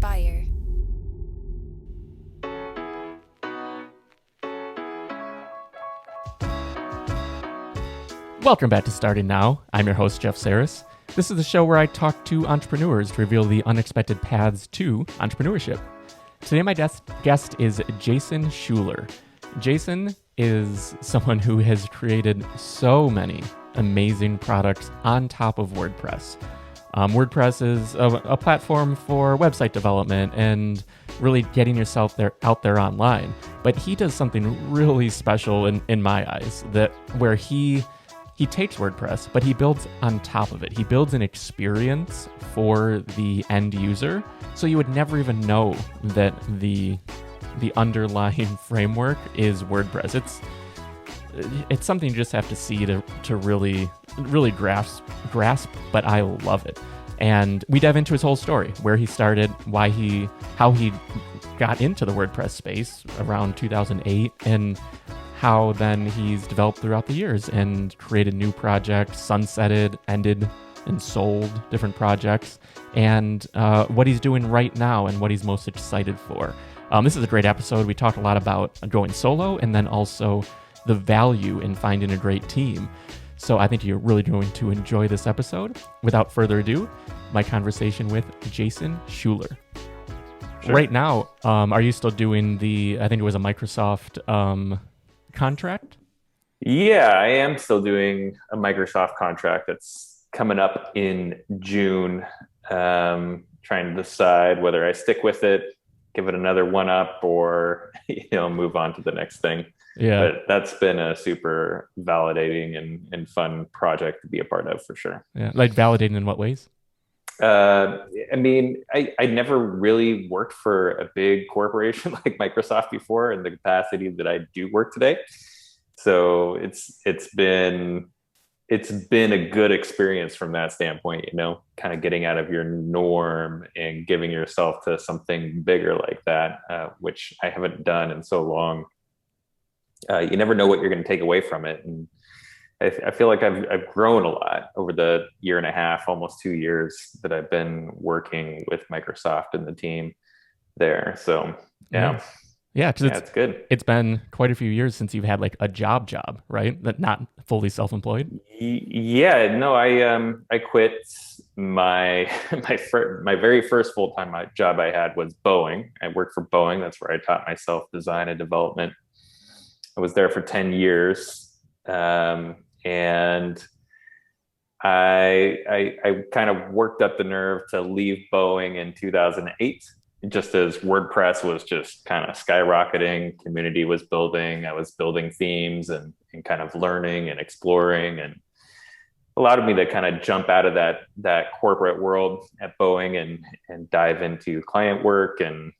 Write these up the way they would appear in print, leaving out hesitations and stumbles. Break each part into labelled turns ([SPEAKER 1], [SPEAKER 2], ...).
[SPEAKER 1] inspire.
[SPEAKER 2] Welcome back to Starting Now. I'm your host, Jeff Sarris. This is the show where I talk to entrepreneurs to reveal the unexpected paths to entrepreneurship. Today, my guest is Jason Schuller. Jason is someone who has created so many amazing products on top of WordPress. WordPress is a platform for website development and really getting yourself out there online. But he does something really special in my eyes, where he takes WordPress, but he builds on top of it. He builds an experience for the end user, so you would never even know that the underlying framework is WordPress. It's something you just have to see to really grasp, but I love it. And we dive into his whole story, where he started, how he got into the WordPress space around 2008, and how then he's developed throughout the years and created new projects, sunsetted, ended, and sold different projects, and what he's doing right now and what he's most excited for. This is a great episode. We talk a lot about going solo and then also the value in finding a great team. So I think you're really going to enjoy this episode. Without further ado, my conversation with Jason Schuller. Sure. Right now, are you still doing I think it was a Microsoft contract?
[SPEAKER 3] Yeah, I am still doing a Microsoft contract that's coming up in June. Trying to decide whether I stick with it, give it another one up, or move on to the next thing.
[SPEAKER 2] Yeah,
[SPEAKER 3] but that's been a super validating and fun project to be a part of, for sure.
[SPEAKER 2] Yeah, like validating in what ways?
[SPEAKER 3] I never really worked for a big corporation like Microsoft before in the capacity that I do work today. So it's been a good experience from that standpoint, kind of getting out of your norm and giving yourself to something bigger like that, which I haven't done in so long. You never know what you're going to take away from it. And I feel like I've grown a lot over the year and a half, almost 2 years that I've been working with Microsoft and the team there. So yeah.
[SPEAKER 2] Yeah, because
[SPEAKER 3] it's good.
[SPEAKER 2] It's been quite a few years since you've had like a job, right? That not fully self-employed.
[SPEAKER 3] Yeah, no, I quit my very first full-time job I had was Boeing. I worked for Boeing. That's where I taught myself design and development. I was there for 10 years. And I kind of worked up the nerve to leave Boeing in 2008, just as WordPress was just kind of skyrocketing, community was building, I was building themes and kind of learning and exploring, and allowed me to kind of jump out of that corporate world at Boeing and dive into client work and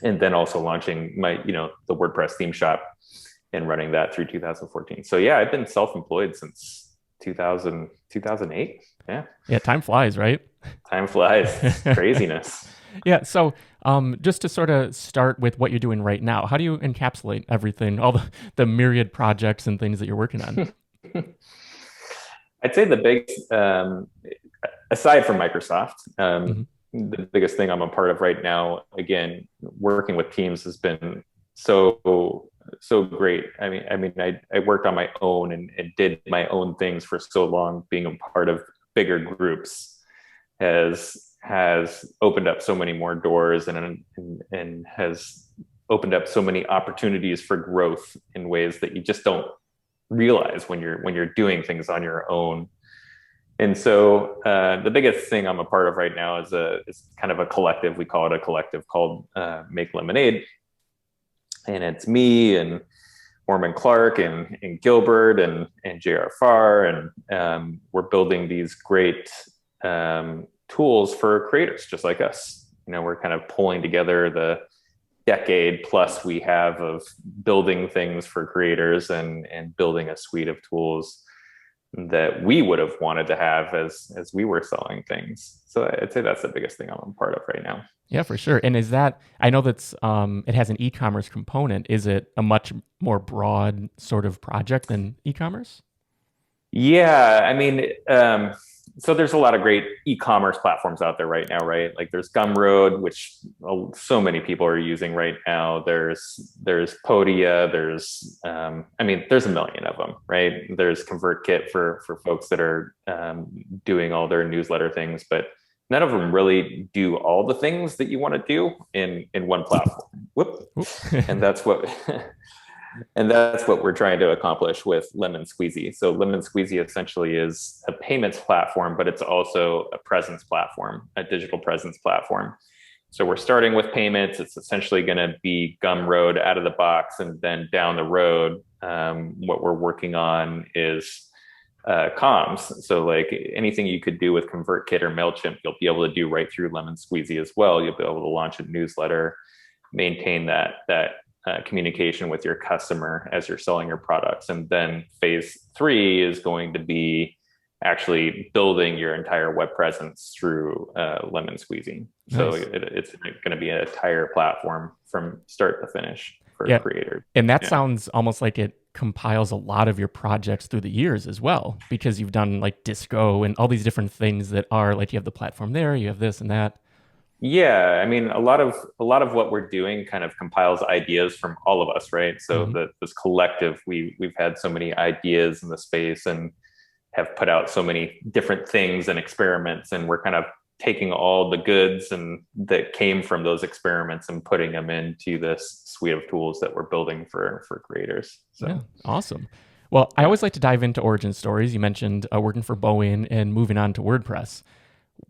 [SPEAKER 3] then also launching my, the WordPress theme shop and running that through 2014. So yeah, I've been self-employed since 2008.
[SPEAKER 2] Yeah, time flies, right?
[SPEAKER 3] Time flies. Craziness.
[SPEAKER 2] Yeah. So just to sort of start with what you're doing right now, how do you encapsulate everything, all the myriad projects and things that you're working on?
[SPEAKER 3] I'd say the big, aside from Microsoft, the biggest thing I'm a part of right now, again, working with teams has been so great. I mean, I worked on my own and did my own things for so long. Being a part of bigger groups has opened up so many more doors and has opened up so many opportunities for growth in ways that you just don't realize when you're doing things on your own. And so the biggest thing I'm a part of right now is kind of a collective. We call it a collective called Make Lemonade. And it's me and Orman Clark and Gilbert and J.R. Farr. And we're building these great tools for creators just like us. We're kind of pulling together the decade plus we have of building things for creators and building a suite of tools that we would have wanted to have as we were selling things. So I'd say that's the biggest thing I'm a part of right now.
[SPEAKER 2] Yeah, for sure. And is that, I know that's, it has an e-commerce component. Is it a much more broad sort of project than e-commerce?
[SPEAKER 3] Yeah, I mean, So there's a lot of great e-commerce platforms out there right now, right? Like there's Gumroad, which so many people are using right now. There's Podia. There's a million of them, right? There's ConvertKit for folks that are doing all their newsletter things, but none of them really do all the things that you want to do in one platform. Whoop. And that's what And that's what we're trying to accomplish with Lemon Squeezy. So Lemon Squeezy essentially is a payments platform, but it's also a presence platform, a digital presence platform. So we're starting with payments. It's essentially going to be Gumroad out of the box. And then down the road, what we're working on is comms. So like anything you could do with ConvertKit or MailChimp, you'll be able to do right through Lemon Squeezy as well. You'll be able to launch a newsletter, maintain that communication with your customer as you're selling your products. And then phase 3 is going to be actually building your entire web presence through Lemon Squeezy. Nice. So it's going to be an entire platform from start to finish for creators.
[SPEAKER 2] And that sounds almost like it compiles a lot of your projects through the years as well, because you've done like Disco and all these different things that are like, you have the platform there, you have this and that.
[SPEAKER 3] Yeah, I mean, a lot of what we're doing kind of compiles ideas from all of us, right? So this collective, we've had so many ideas in the space and have put out so many different things and experiments, and we're kind of taking all the goods and that came from those experiments and putting them into this suite of tools that we're building for creators. So
[SPEAKER 2] yeah, awesome. Well, I always like to dive into origin stories. You mentioned working for Boeing and moving on to WordPress.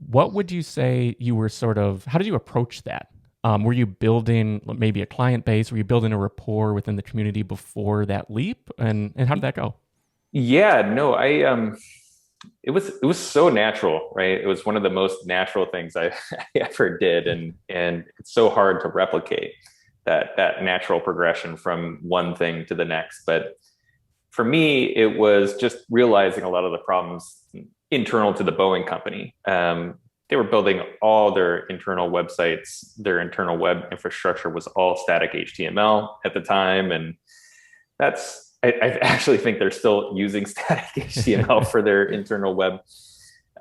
[SPEAKER 2] What would you say you were how did you approach that? Were you building maybe a client base? Were you building a rapport within the community before that leap? And how did that go?
[SPEAKER 3] Yeah, no, it was so natural, right? It was one of the most natural things I ever did. And it's so hard to replicate that natural progression from one thing to the next. But for me, it was just realizing a lot of the problems internal to the Boeing company. They were building all their internal websites. Their internal web infrastructure was all static HTML at the time. And I actually think they're still using static HTML for their internal web.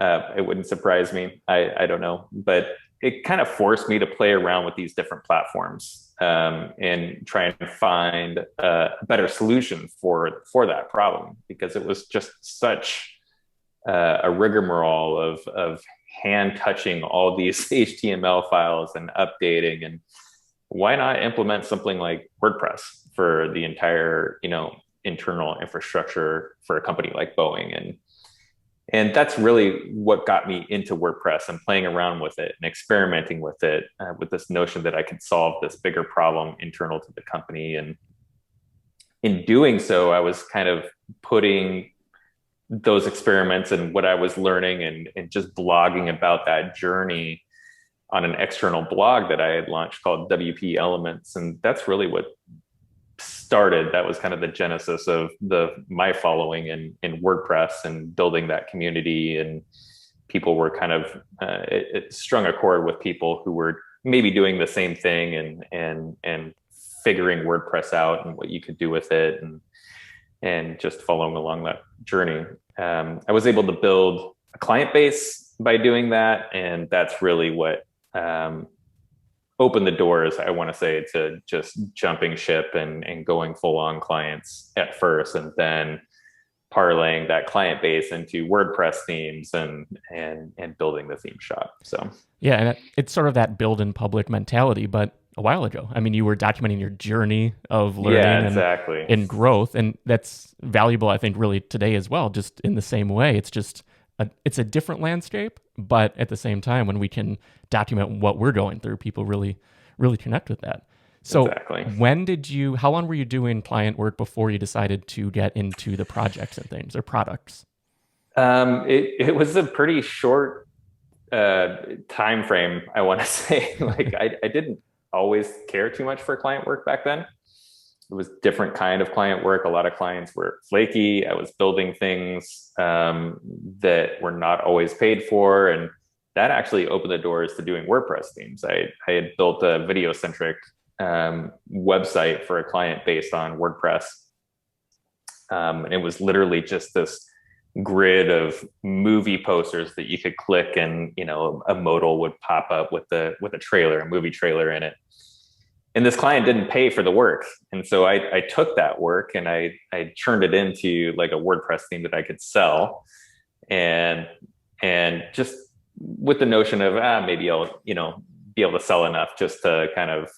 [SPEAKER 3] It wouldn't surprise me. I don't know, but it kind of forced me to play around with these different platforms and try and find a better solution for that problem, because it was just such a rigmarole of hand touching all these HTML files and updating. And why not implement something like WordPress for the entire, internal infrastructure for a company like Boeing? And that's really what got me into WordPress and playing around with it and experimenting with it, with this notion that I could solve this bigger problem internal to the company. And in doing so, I was kind of putting those experiments and what I was learning and just blogging about that journey on an external blog that I had launched called WP Elements. And that's really what started. That was kind of the genesis of my following in WordPress and building that community. And people were kind of, it strung a chord with people who were maybe doing the same thing and figuring WordPress out and what you could do with it. And just following along that journey. I was able to build a client base by doing that. And that's really what opened the doors, I want to say, to just jumping ship and going full on clients at first, and then parlaying that client base into WordPress themes and building the theme shop. So
[SPEAKER 2] yeah, and it's sort of that build in public mentality, but a while ago. I mean, you were documenting your journey of learning and growth, and that's valuable, I think, really today as well, just in the same way. It's just, it's a different landscape, but at the same time, when we can document what we're going through, people really, really connect with that. So how long were you doing client work before you decided to get into the projects and things or products?
[SPEAKER 3] It was a pretty short time frame, I want to say. Like I didn't always care too much for client work back then. It was different kind of client work. A lot of clients were flaky. I was building things that were not always paid for. And that actually opened the doors to doing WordPress themes. I had built a video-centric website for a client based on WordPress. And it was literally just this grid of movie posters that you could click, and a modal would pop up with a trailer, a movie trailer in it. And this client didn't pay for the work, and so I took that work and I turned it into like a WordPress theme that I could sell, and just with the notion of maybe I'll be able to sell enough just to kind of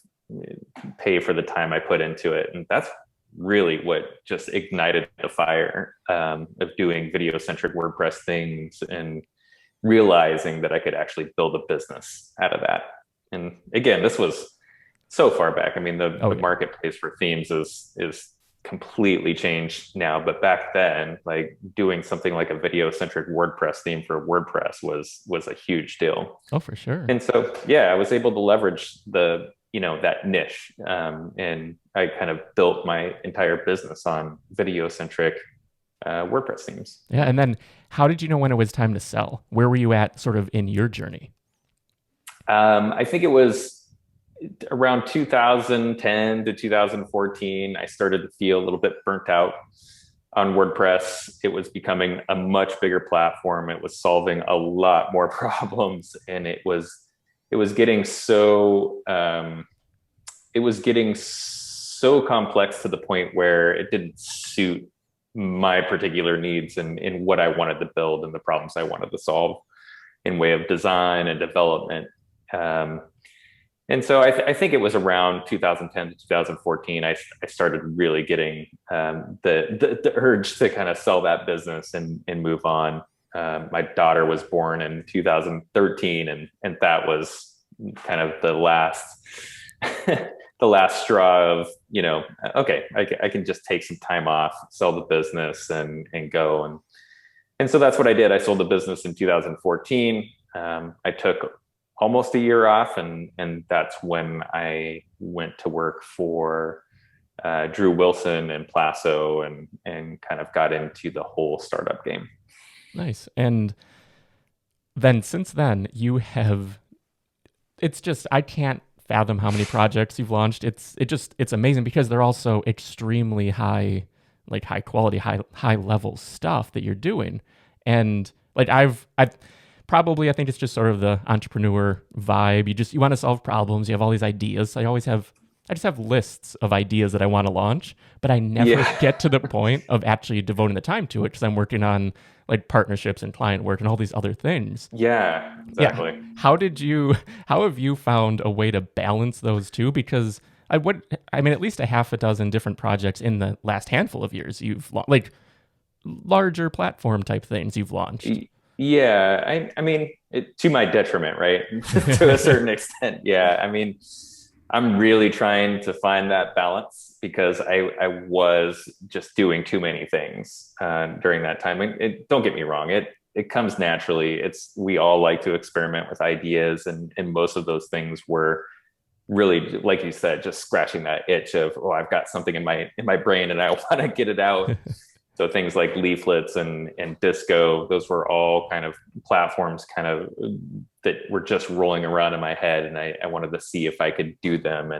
[SPEAKER 3] pay for the time I put into it. And that's really what just ignited the fire of doing video-centric WordPress things and realizing that I could actually build a business out of that. And again, this was so far back. I mean, the marketplace for themes is completely changed now, but back then, like doing something like a video-centric WordPress theme for WordPress was a huge deal.
[SPEAKER 2] Oh, for sure.
[SPEAKER 3] And so, I was able to leverage that niche, and I kind of built my entire business on video-centric WordPress themes.
[SPEAKER 2] Yeah, and then how did you know when it was time to sell? Where were you at sort of in your journey?
[SPEAKER 3] I think it was around 2010 to 2014, I started to feel a little bit burnt out on WordPress. It was becoming a much bigger platform. It was solving a lot more problems, and it was getting so complex to the point where it didn't suit my particular needs and in what I wanted to build and the problems I wanted to solve in way of design and development. And so I think it was around 2010 to 2014, I started really getting the urge to kind of sell that business and move on. My daughter was born in 2013, and that was kind of the last the last straw of, okay, I can just take some time off, sell the business and go. And so that's what I did. I sold the business in 2014. I took almost a year off, and that's when I went to work for Drew Wilson and Plasso and kind of got into the whole startup game.
[SPEAKER 2] Nice. And then since then it's just, I can't fathom how many projects you've launched. It's amazing because they're all so extremely high quality, high level stuff that you're doing. And like I think it's just sort of the entrepreneur vibe. You want to solve problems. You have all these ideas. I just have lists of ideas that I want to launch, but I never get to the point of actually devoting the time to it because I'm working on like partnerships and client work and all these other things.
[SPEAKER 3] Yeah, exactly.
[SPEAKER 2] Yeah. How have you found a way to balance those two? Because at least a half a dozen different projects in the last handful of years you've like larger platform type things you've launched.
[SPEAKER 3] Yeah, I mean, to my detriment, right? To a certain extent. Yeah, I mean, I'm really trying to find that balance because I was just doing too many things during that time. Don't get me wrong, it comes naturally. We all like to experiment with ideas, and most of those things were really, like you said, just scratching that itch of, I've got something in my brain and I want to get it out. So things like leaflets and Disco, those were all kind of platforms that were just rolling around in my head. And I wanted to see if I could do them.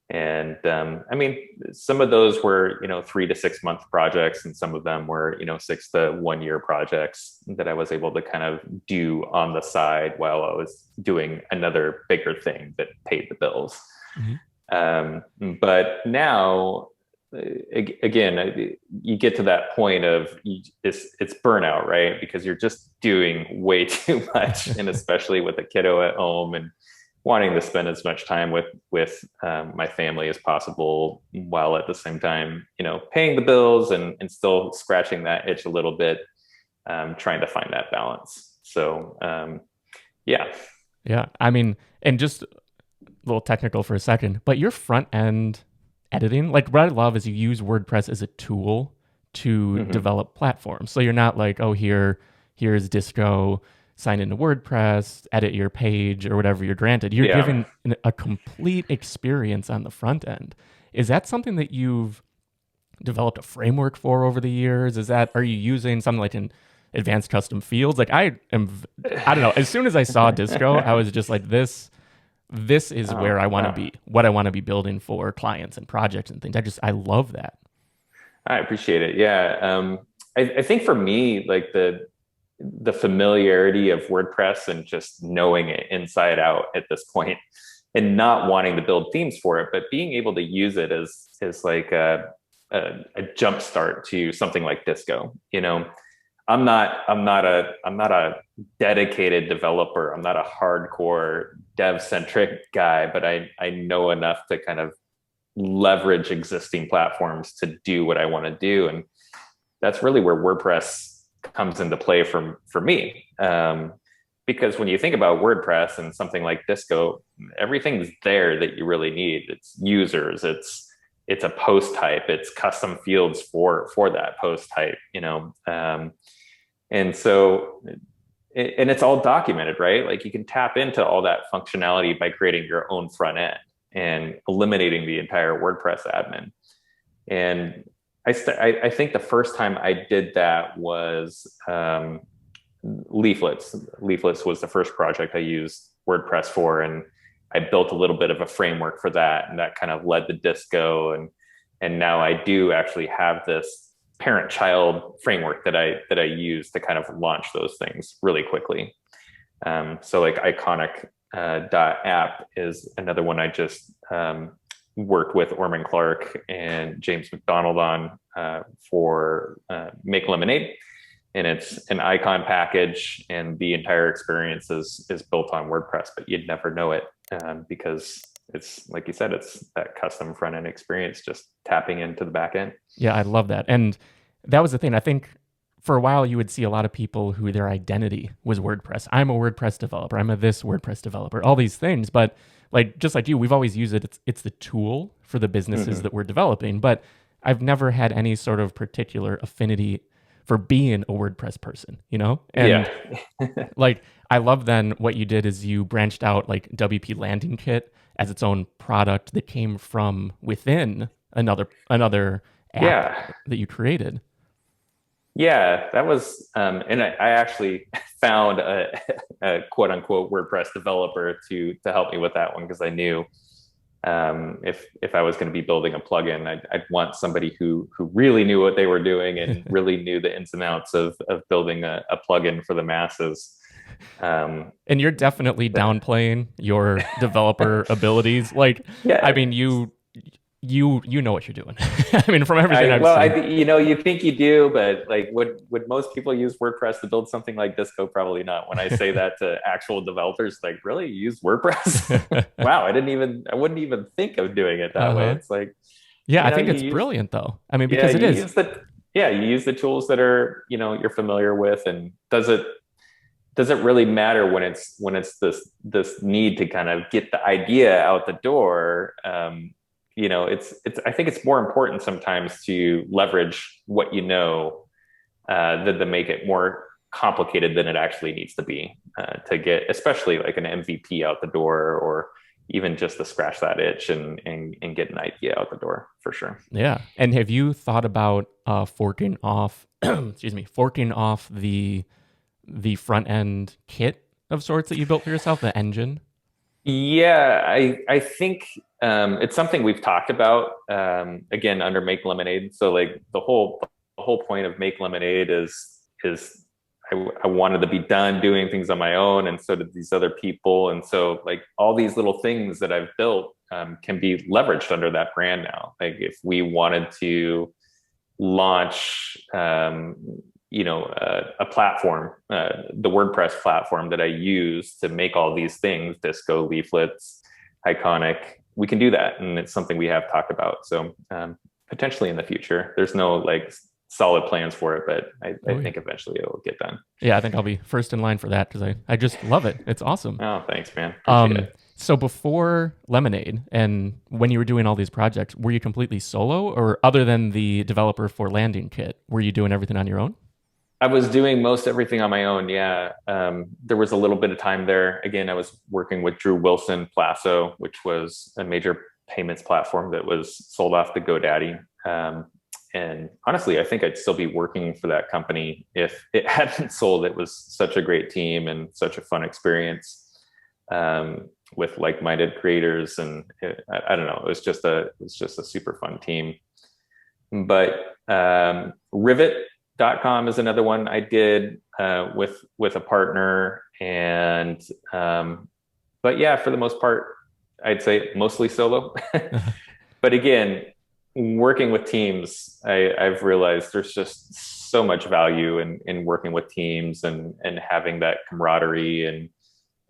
[SPEAKER 3] And I mean, some of those were, 3 to 6 month projects. And some of them were, 6 to 1 year projects that I was able to kind of do on the side while I was doing another bigger thing that paid the bills. Mm-hmm. But now, again, you get to that point of it's burnout, right? Because you're just doing way too much, and especially with a kiddo at home and wanting to spend as much time with my family as possible, while at the same time, paying the bills and still scratching that itch a little bit, trying to find that balance. So, yeah.
[SPEAKER 2] I mean, and just a little technical for a second, but your front end editing, like what I love is you use WordPress as a tool to develop platforms. So you're not like, here's Disco, sign into WordPress, edit your page or whatever you're granted. You're given a complete experience on the front end. Is that something that you've developed a framework for over the years? Are you using something like an advanced custom fields? Like I don't know. As soon as I saw Disco, I was just like, this is where I want to be, what I want to be building for clients and projects and things. I love that.
[SPEAKER 3] I appreciate it. Yeah. I think for me, like the familiarity of WordPress and just knowing it inside out at this point, and not wanting to build themes for it, but being able to use it as like a jump start to something like Disco. You know, I'm not a dedicated developer. I'm not a hardcore dev centric guy, but I know enough to kind of leverage existing platforms to do what I want to do. And that's really where WordPress comes into play for me. Because when you think about WordPress and something like Disco, everything's there that you really need. It's users, it's a post type, it's custom fields for that post type, you know. And so, and it's all documented, right? Like you can tap into all that functionality by creating your own front end and eliminating the entire WordPress admin. And I think the first time I did that was Leaflets. Leaflets was the first project I used WordPress for, and I built a little bit of a framework for that, and that kind of led to Disco, and now I do actually have this parent-child framework that I use to kind of launch those things really quickly. So like Iconic app is another one I just worked with Orman Clark and James McDonald on for Make Lemonade. And it's an icon package, and the entire experience is built on WordPress, but you'd never know it because it's, like you said, it's that custom front end experience, just tapping into the back end.
[SPEAKER 2] Yeah, I love that. And that was the thing. I think for a while you would see a lot of people who their identity was WordPress. I'm a WordPress developer. I'm a this WordPress developer, all these things. But like, just like you, we've always used it. It's the tool for the businesses that we're developing. But I've never had any sort of particular affinity for being a WordPress person, you know? And like, I love then what you did is you branched out like WP Landing Kit as its own product that came from within another app that you created.
[SPEAKER 3] Yeah, that was, and I actually found a quote unquote WordPress developer to help me with that one, because I knew if I was going to be building a plugin, I'd want somebody who really knew what they were doing and really knew the ins and outs of building a plugin for the masses.
[SPEAKER 2] And you're definitely downplaying your developer abilities. Like, I mean, you know what you're doing. I mean, from everything I've seen.
[SPEAKER 3] You think you do, but like, would most people use WordPress to build something like Disco? Probably not. When I say that to actual developers, like, really, you use WordPress? Wow, I wouldn't even think of doing it that way. It's like,
[SPEAKER 2] yeah, I think it's brilliant though. I mean, because it is.
[SPEAKER 3] You use the tools that are, you're familiar with, and does it really matter when it's this need to kind of get the idea out the door? It's I think it's more important sometimes to leverage what than to make it more complicated than it actually needs to be, to get especially like an MVP out the door, or even just to scratch that itch and get an idea out the door, for sure.
[SPEAKER 2] Yeah. And have you thought about forking off the front end kit of sorts that you built for yourself, the engine?
[SPEAKER 3] Yeah, I think it's something we've talked about, again, under Make Lemonade. So like the whole point of Make Lemonade is I wanted to be done doing things on my own, and so did these other people. And so like all these little things that I've built can be leveraged under that brand now. Like if we wanted to launch a platform, the WordPress platform that I use to make all these things, Disco, Leaflets, Iconic, we can do that. And it's something we have talked about. So potentially in the future, there's no like solid plans for it, but I think eventually it'll get done.
[SPEAKER 2] Yeah, I think I'll be first in line for that, because I just love it. It's awesome.
[SPEAKER 3] Oh, thanks, man. Appreciate it.
[SPEAKER 2] So before Lemonade, and when you were doing all these projects, were you completely solo, or other than the developer for Landing Kit, were you doing everything on your own?
[SPEAKER 3] I was doing most everything on my own. Yeah. There was a little bit of time there. Again, I was working with Drew Wilson Plasso, which was a major payments platform that was sold off to GoDaddy. And honestly, I think I'd still be working for that company if it hadn't sold. It was such a great team and such a fun experience with like-minded creators. And I don't know, it was just a super fun team. But Rivet .com is another one I did with a partner, and but yeah, for the most part, I'd say mostly solo. But again, working with teams, I've realized there's just so much value in working with teams and having that camaraderie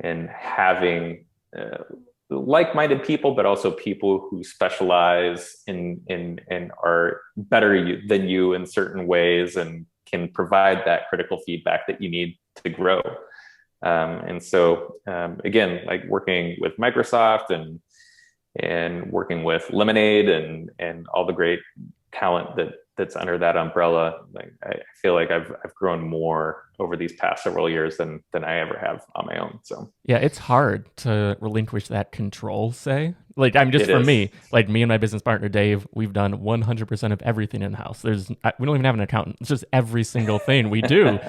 [SPEAKER 3] and having like-minded people, but also people who specialize in and are better than you in certain ways and can provide that critical feedback that you need to grow. And so again, like working with Microsoft and working with Lemonade and all the great talent that's under that umbrella, like I feel like I've grown more over these past several years than I ever have on my own. So
[SPEAKER 2] Yeah, it's hard to relinquish that control, say. Like, I'm just
[SPEAKER 3] it
[SPEAKER 2] for
[SPEAKER 3] is.
[SPEAKER 2] me, like me and my business partner Dave, we've done 100% of everything in the house. We don't even have an accountant. It's just every single thing we do.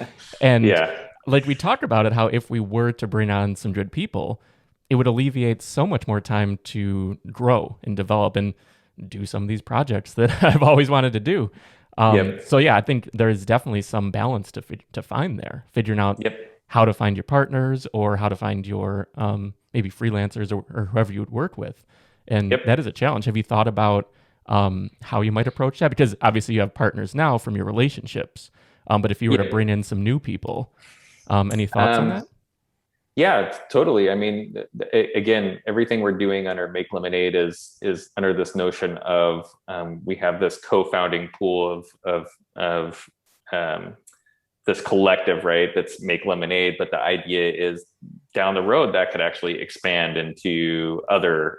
[SPEAKER 2] And
[SPEAKER 3] Yeah.
[SPEAKER 2] like we talk about it, how if we were to bring on some good people, it would alleviate so much more time to grow and develop and do some of these projects that I've always wanted to do.
[SPEAKER 3] Yep.
[SPEAKER 2] So yeah, I think there's definitely some balance to find there, figuring out
[SPEAKER 3] Yep.
[SPEAKER 2] how to find your partners or how to find your maybe freelancers or whoever you would work with. And
[SPEAKER 3] Yep.
[SPEAKER 2] that is a challenge. Have you thought about how you might approach that? Because obviously you have partners now from your relationships. But if you were to
[SPEAKER 3] Yep.
[SPEAKER 2] bring in some new people, any thoughts on
[SPEAKER 3] Um,
[SPEAKER 2] that?
[SPEAKER 3] yeah, totally. I mean, again, everything we're doing under Make Lemonade is under this notion of we have this co-founding pool of um, this collective, right? That's Make Lemonade, but the idea is down the road that could actually expand into other,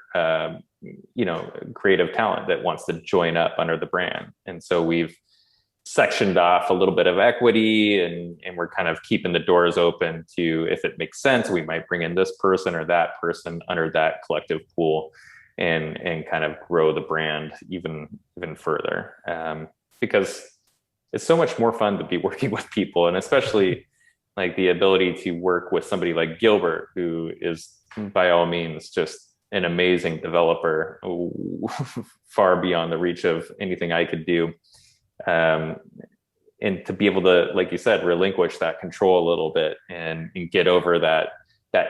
[SPEAKER 3] creative talent that wants to join up under the brand. And so we've sectioned off a little bit of equity and we're kind of keeping the doors open to, if it makes sense, we might bring in this person or that person under that collective pool and kind of grow the brand even further. Because it's so much more fun to be working with people, and especially like the ability to work with somebody like Gilbert, who is by all means just an amazing developer, far beyond the reach of anything I could do. Um, and to be able to, like you said, relinquish that control a little bit and get over that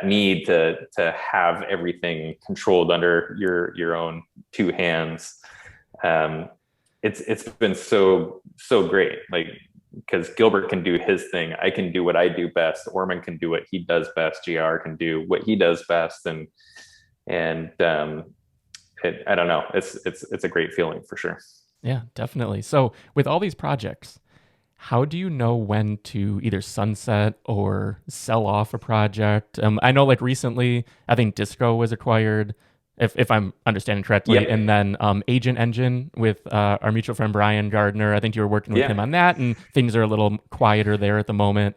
[SPEAKER 3] need to have everything controlled under your own two hands. It's been so great, like, because Gilbert can do his thing, I can do what I do best, Orman can do what he does best, JR can do what he does best, and I don't know, it's a great feeling for sure.
[SPEAKER 2] Yeah, definitely. So with all these projects, how do you know when to either sunset or sell off a project? I know like recently, I think Disco was acquired, if I'm understanding correctly,
[SPEAKER 3] Yep.
[SPEAKER 2] and then Agent Engine with our mutual friend Brian Gardner. I think you were working with him
[SPEAKER 3] Yeah.
[SPEAKER 2] on that, and things are a little quieter there at the moment.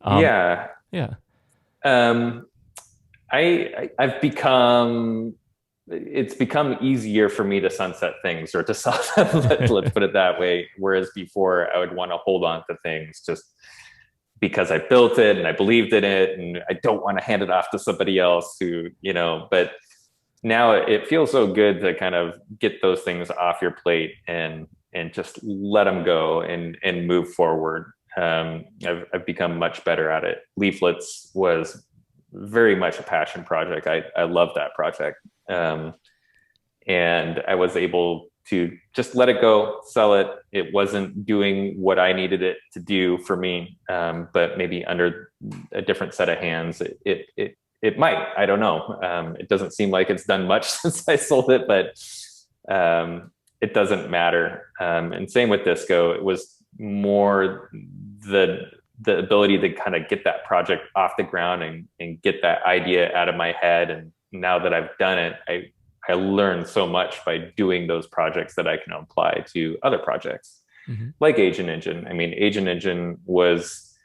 [SPEAKER 2] Um,
[SPEAKER 3] Yeah.
[SPEAKER 2] yeah.
[SPEAKER 3] um I've become, it's become easier for me to sunset things or to sell them. Let's put it that way. Whereas before, I would want to hold on to things just because I built it and I believed in it, and I don't want to hand it off to somebody else who, but now it feels so good to kind of get those things off your plate and just let them go and move forward. I've become much better at it. Leaflets was very much a passion project. I love that project. And I was able to just let it go, sell it. It wasn't doing what I needed it to do for me, but maybe under a different set of hands, it might. I don't know. It doesn't seem like it's done much since I sold it, but it doesn't matter. And same with Disco. It was more the ability to kind of get that project off the ground and get that idea out of my head. And now that I've done it, I learned so much by doing those projects that I can apply to other projects,
[SPEAKER 2] Mm-hmm.
[SPEAKER 3] like Agent Engine. I mean, Agent Engine was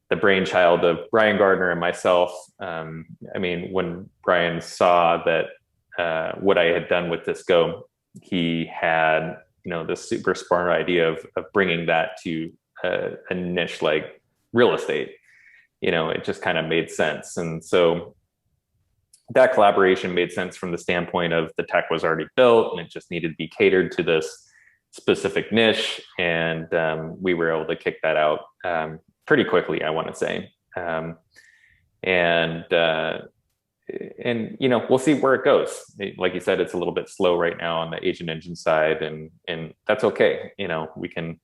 [SPEAKER 3] the brainchild of Brian Gardner and myself. I mean, when Brian saw that what I had done with Disco, he had, this super smart idea of bringing that to a niche like real estate. It just kind of made sense. And so that collaboration made sense from the standpoint of the tech was already built and it just needed to be catered to this specific niche, and we were able to kick that out pretty quickly, I want to say. And we'll see where it goes. Like you said, it's a little bit slow right now on the agent engine side, and that's okay. We can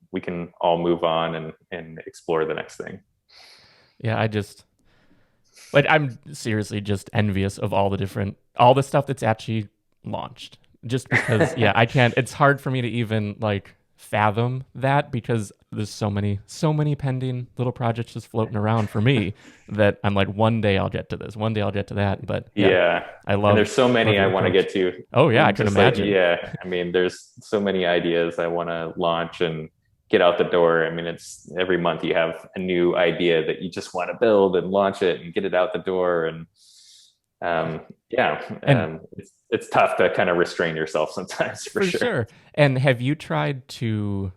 [SPEAKER 3] all move on and explore the next thing.
[SPEAKER 2] Yeah, I'm seriously just envious of all the stuff that's actually launched. Just because, yeah, I can't. It's hard for me to even fathom that, because there's so many pending little projects just floating around for me that I'm like, one day I'll get to this, one day I'll get to that. But yeah, I love.
[SPEAKER 3] And there's so many I want to get to.
[SPEAKER 2] Oh yeah, I can imagine.
[SPEAKER 3] I mean, there's so many ideas I want to launch and get out the door. I mean, it's every month you have a new idea that you just want to build and launch it and get it out the door. And it's tough to kind of restrain yourself sometimes, for sure.
[SPEAKER 2] And have you tried to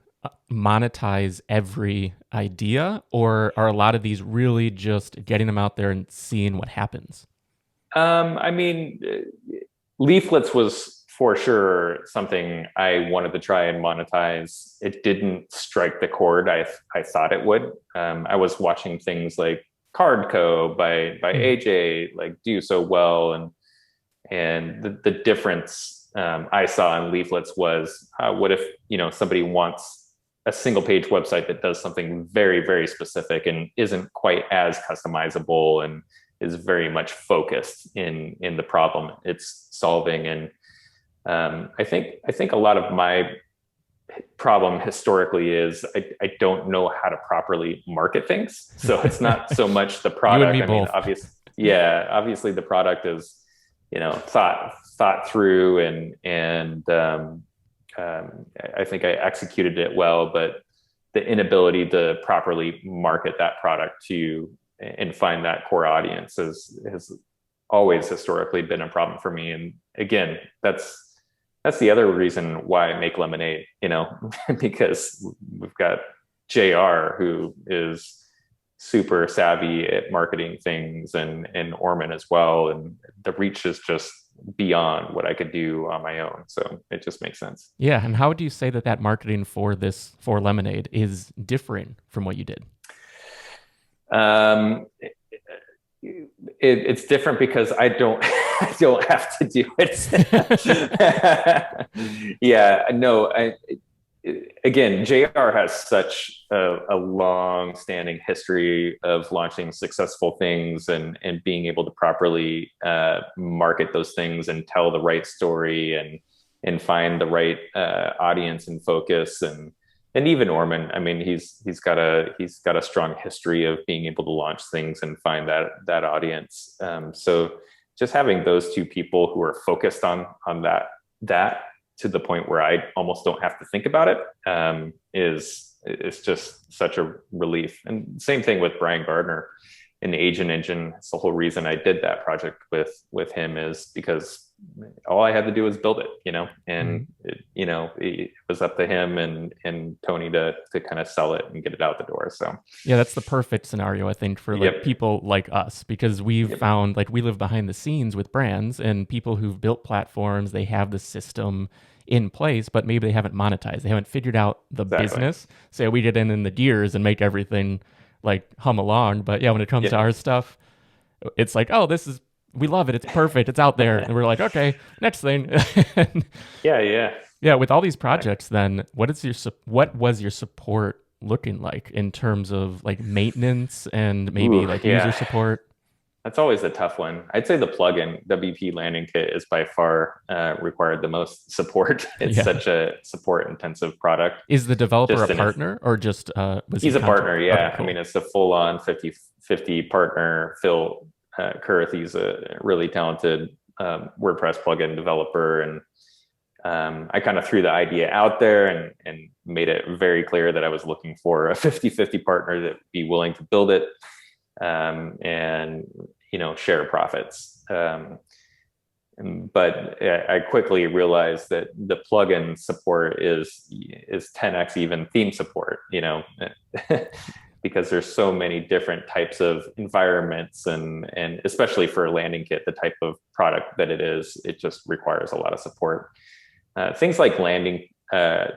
[SPEAKER 2] monetize every idea, or are a lot of these really just getting them out there and seeing what happens?
[SPEAKER 3] I mean, leaflets was for sure something I wanted to try and monetize. It didn't strike the chord I thought it would. I was watching things like Cardco by AJ do so well, and the difference I saw in leaflets was, what if somebody wants a single page website that does something very, very specific and isn't quite as customizable and is very much focused in the problem it's solving. And I think a lot of my problem historically is I don't know how to properly market things. So it's not so much the product.
[SPEAKER 2] You and me both.
[SPEAKER 3] Obviously the product is thought through, and I think I executed it well, but the inability to properly market that product to and find that core audience has always historically been a problem for me. And again, that's the other reason why I make Lemonade, because we've got JR, who is super savvy at marketing things, and Orman as well. And the reach is just beyond what I could do on my own. So it just makes sense.
[SPEAKER 2] Yeah. And how do you say that marketing for Lemonade is different from what you did?
[SPEAKER 3] It's different because I don't have to do it. Again, JR has such a long-standing history of launching successful things and being able to properly market those things and tell the right story and find the right audience and focus. And even Orman, I mean, he's got a strong history of being able to launch things and find that audience. So just having those two people who are focused on that to the point where I almost don't have to think about it is just such a relief. And same thing with Brian Gardner in the Agent Engine. It's the whole reason I did that project with him, is because all I had to do was build it, and it was up to him and Tony to kind of sell it and get it out the door. So
[SPEAKER 2] yeah, that's the perfect scenario, I think, for people like us, because we've found we live behind the scenes with brands and people who've built platforms. They have the system in place, but maybe they haven't monetized. They haven't figured out the business. So we get in the gears and make everything hum along. But yeah, when it comes to our stuff, it's we love it. It's perfect. It's out there. And we're like, okay, next thing. Yeah. With all these projects, then what was your support looking like in terms of maintenance and maybe user support?
[SPEAKER 3] That's always a tough one. I'd say the plugin WP landing kit is by far required the most support. It's such a support intensive product.
[SPEAKER 2] Is the developer a partner or just
[SPEAKER 3] he's a partner? Yeah. Okay, cool. I mean, it's a full on 50-50 partner. Phil Kurth, he's a really talented WordPress plugin developer. And I kind of threw the idea out there and made it very clear that I was looking for a 50-50 partner that would be willing to build it and share profits. But I quickly realized that the plugin support is 10x even theme support, because there's so many different types of environments and especially for a landing kit, the type of product that it is, it just requires a lot of support. Things like landing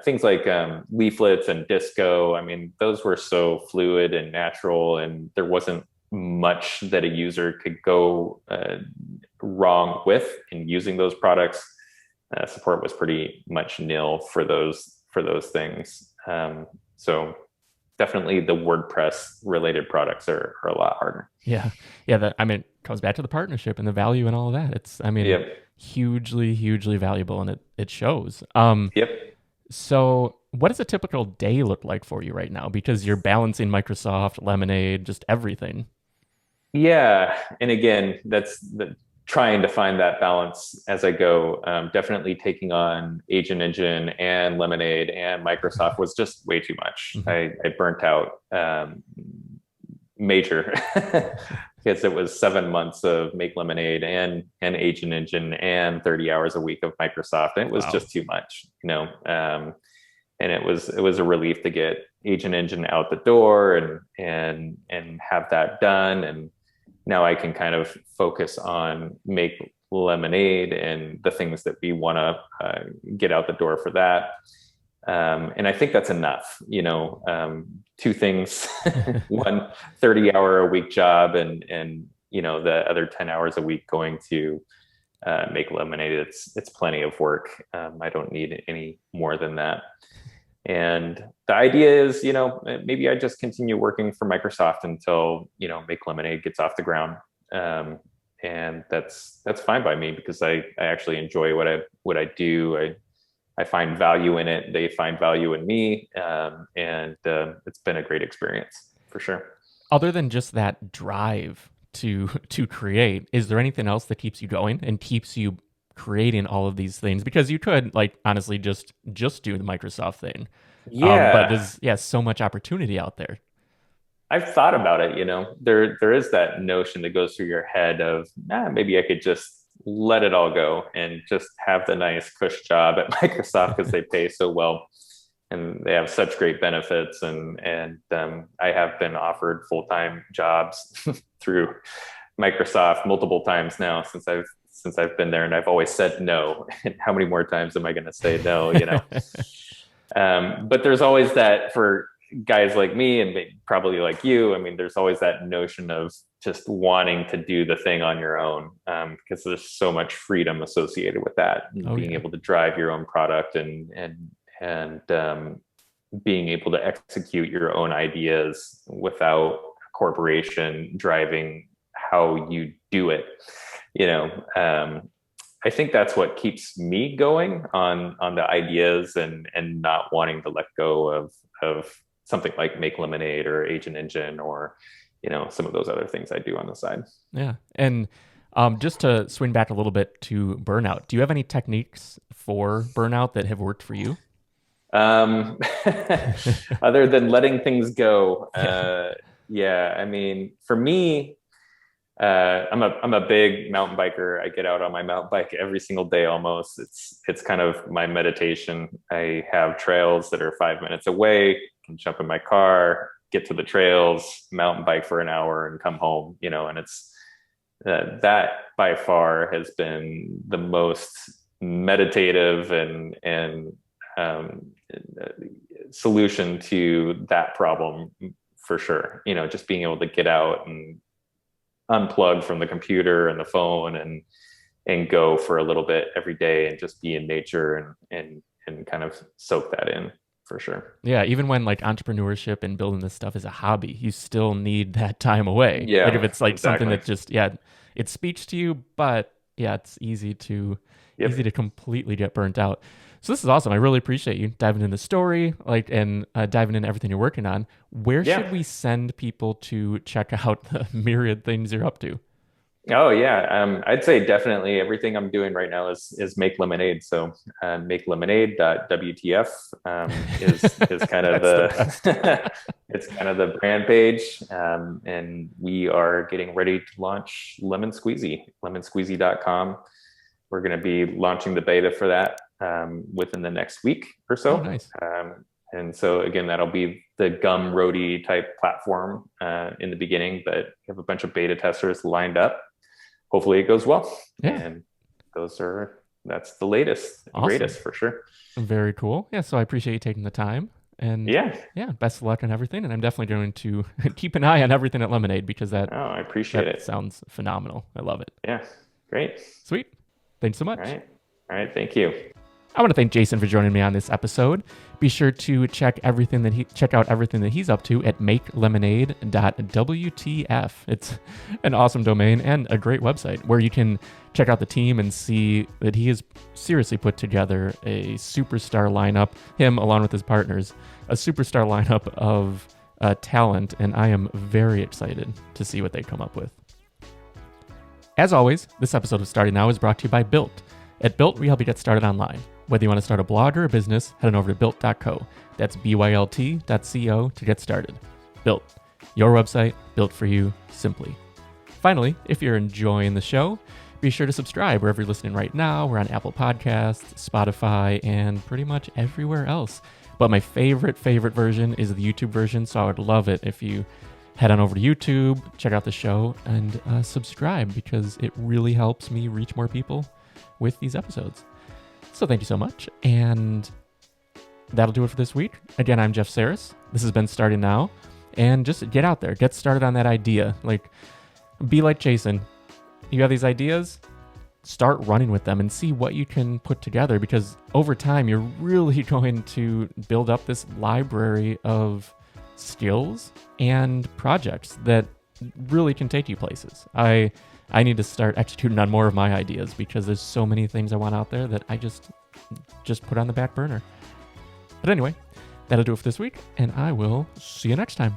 [SPEAKER 3] things like leaflets and disco. I mean, those were so fluid and natural, and there wasn't much that a user could go wrong with in using those products. Support was pretty much nil for those things. So definitely the WordPress related products are a lot harder.
[SPEAKER 2] Yeah. Yeah. That, I mean, it comes back to the partnership and the value and all of that. It's, I mean,
[SPEAKER 3] Yep.
[SPEAKER 2] hugely, hugely valuable, and it shows.
[SPEAKER 3] Yep.
[SPEAKER 2] So what does a typical day look like for you right now? Because you're balancing Microsoft, Lemonade, just everything.
[SPEAKER 3] Yeah. And again, that's trying to find that balance as I go. Definitely taking on Agent Engine and Lemonade and Microsoft was just way too much.
[SPEAKER 2] Mm-hmm.
[SPEAKER 3] I burnt out major because it was 7 months of Make Lemonade and Agent Engine and 30 hours a week of Microsoft. And it was
[SPEAKER 2] Wow.
[SPEAKER 3] just too much, and it was a relief to get Agent Engine out the door and have that done. And now I can kind of focus on Make Lemonade and the things that we want to get out the door for that. And I think that's enough, two things, one 30-hour a week job and the other 10 hours a week going to Make Lemonade. It's plenty of work. I don't need any more than that. And the idea is, maybe I just continue working for Microsoft until, Make Lemonade gets off the ground. And that's fine by me because I actually enjoy what I do. I find value in it. They find value in me. And it's been a great experience for sure.
[SPEAKER 2] Other than just that drive to create, is there anything else that keeps you going and keeps you creating all of these things? Because you could, like, honestly just do the Microsoft thing.
[SPEAKER 3] Yeah.
[SPEAKER 2] But there's so much opportunity out there.
[SPEAKER 3] I've thought about it, there is that notion that goes through your head of, maybe I could just let it all go and just have the nice cush job at Microsoft because they pay so well and they have such great benefits. And I have been offered full-time jobs through Microsoft multiple times now since I've been there, and I've always said no. And how many more times am I going to say no? But there's always that for guys like me and probably like you. I mean, there's always that notion of just wanting to do the thing on your own because there's so much freedom associated with that, and being able to drive your own product and being able to execute your own ideas without a corporation driving how you do it. I think that's what keeps me going on the ideas and not wanting to let go of something like Make Lemonade or Agent Engine or, some of those other things I do on the side.
[SPEAKER 2] Yeah. And just to swing back a little bit to burnout, do you have any techniques for burnout that have worked for you?
[SPEAKER 3] Other than letting things go. Yeah. I mean, for me, I'm a big mountain biker. I get out on my mountain bike every single day almost. It's kind of my meditation. I have trails that are 5 minutes away. Can jump in my car, get to the trails, mountain bike for an hour, and come home. And it's that by far has been the most meditative and solution to that problem for sure. Just being able to get out and unplug from the computer and the phone and go for a little bit every day and just be in nature and kind of soak that in for sure.
[SPEAKER 2] Yeah, even when like entrepreneurship and building this stuff is a hobby, you still need that time away.
[SPEAKER 3] Yeah,
[SPEAKER 2] like if it's like
[SPEAKER 3] exactly.
[SPEAKER 2] something that just it speaks to you, but it's easy to completely get burnt out. So this is awesome. I really appreciate you diving into the story, and diving into everything you're working on. Where should we send people to check out the myriad things you're up to?
[SPEAKER 3] Oh yeah, I'd say definitely everything I'm doing right now is Make Lemonade. So makelemonade.wtf is kind of the it's kind of the brand page, and we are getting ready to launch Lemon Squeezy, lemonsqueezy.com. We're going to be launching the beta for that within the next week or so.
[SPEAKER 2] Oh, nice.
[SPEAKER 3] And so again, that'll be the Gumroad type platform in the beginning, but we have a bunch of beta testers lined up. Hopefully it goes well.
[SPEAKER 2] Yeah.
[SPEAKER 3] And those are that's the latest,
[SPEAKER 2] Awesome.
[SPEAKER 3] greatest for sure.
[SPEAKER 2] Very cool. Yeah, so I appreciate you taking the time. And
[SPEAKER 3] Yeah.
[SPEAKER 2] Best of luck on everything. And I'm definitely going to keep an eye on everything at Lemonade because
[SPEAKER 3] I appreciate it.
[SPEAKER 2] Sounds phenomenal. I love it.
[SPEAKER 3] Yeah. Great.
[SPEAKER 2] Sweet. Thanks so much.
[SPEAKER 3] All right. Thank you.
[SPEAKER 2] I want to thank Jason for joining me on this episode. Be sure to check out everything that he's up to at makelemonade.wtf. It's an awesome domain and a great website where you can check out the team and see that he has seriously put together a superstar lineup, him along with his partners, a superstar lineup of talent, and I am very excited to see what they come up with. As always, this episode of Starting Now is brought to you by Built. At Built, we help you get started online. Whether you want to start a blog or a business, head on over to built.co. That's BYLT.co to get started. Built, your website, built for you, simply. Finally, if you're enjoying the show, be sure to subscribe wherever you're listening right now. We're on Apple Podcasts, Spotify, and pretty much everywhere else. But my favorite version is the YouTube version, so I would love it if you head on over to YouTube, check out the show, and subscribe because it really helps me reach more people with these episodes. So thank you so much, and that'll do it for this week. Again, I'm Jeff Sarris. This has been Starting Now, and just get out there, get started on that idea. Be like Jason. You have these ideas, start running with them and see what you can put together, because over time, you're really going to build up this library of skills and projects that really can take you places. I need to start executing on more of my ideas because there's so many things I want out there that I just put on the back burner. But anyway, that'll do it for this week, and I will see you next time.